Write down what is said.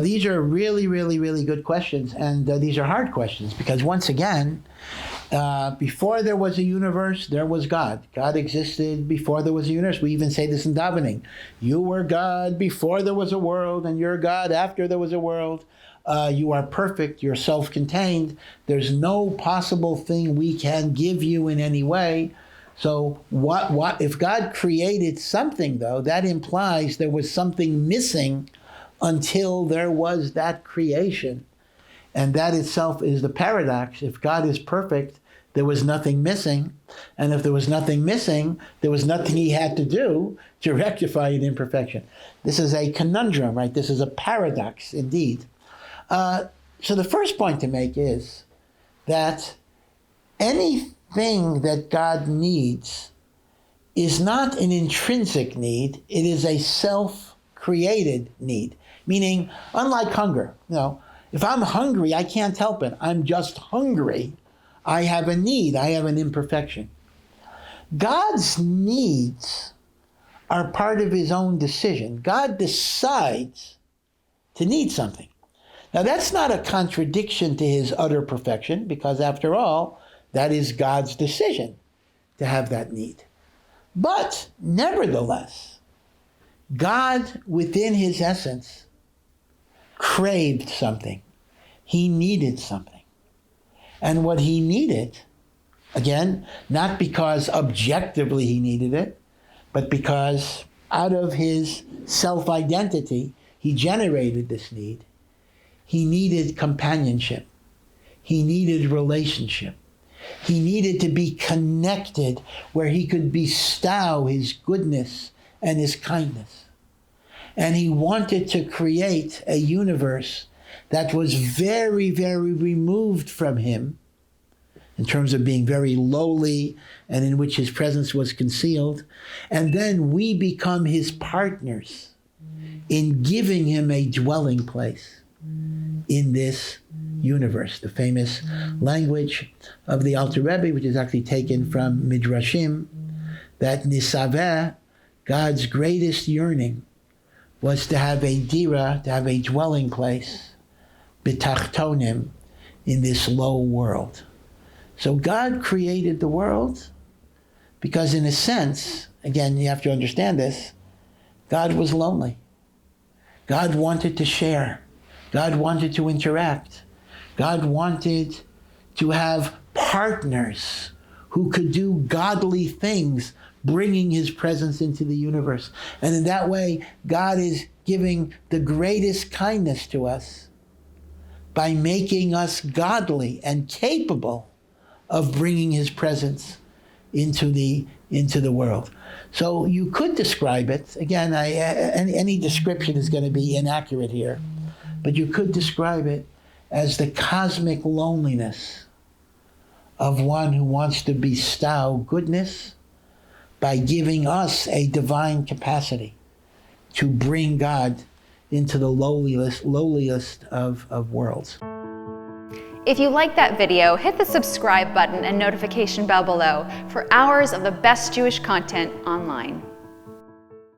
These are really, really, really good questions. And these are hard questions because, once again, before there was a universe, there was God. God existed before there was a universe. We even say this in davening. You were God before there was a world, and you're God after there was a world. You are perfect. You're self-contained. There's no possible thing we can give you in any way. So what if God created something, though, that implies there was something missing until there was that creation. And that itself is the paradox. If God is perfect, there was nothing missing. And if there was nothing missing, there was nothing he had to do to rectify an imperfection. This is a conundrum, right? This is a paradox indeed. So the first point to make is that anything that God needs is not an intrinsic need. It is a self-created need. Meaning, unlike hunger, if I'm hungry, I can't help it. I'm just hungry. I have a need. I have an imperfection. God's needs are part of his own decision. God decides to need something. Now, that's not a contradiction to his utter perfection, because after all, that is God's decision to have that need. But nevertheless, God, within his essence, craved something. He needed something. And what he needed, again, not because objectively he needed it, but because out of his self-identity, he generated this need. He needed companionship. He needed relationship. He needed to be connected where he could bestow his goodness and his kindness. And he wanted to create a universe that was very, very removed from him in terms of being very lowly and in which his presence was concealed. And then we become his partners in giving him a dwelling place in this universe. The famous language of the Alter Rebbe, which is actually taken from Midrashim, that Nisaveh, God's greatest yearning, was to have a dira, to have a dwelling place, bitachtonim, in this low world. So God created the world because, in a sense, again, you have to understand this, God was lonely. God wanted to share. God wanted to interact. God wanted to have partners who could do godly things, bringing his presence into the universe. And in that way, God is giving the greatest kindness to us by making us godly and capable of bringing his presence into the world. So you could describe it, again, any description is going to be inaccurate here, but you could describe it as the cosmic loneliness of one who wants to bestow goodness by giving us a divine capacity to bring God into the lowliest of worlds. If you like that video, hit the subscribe button and notification bell below for hours of the best Jewish content online.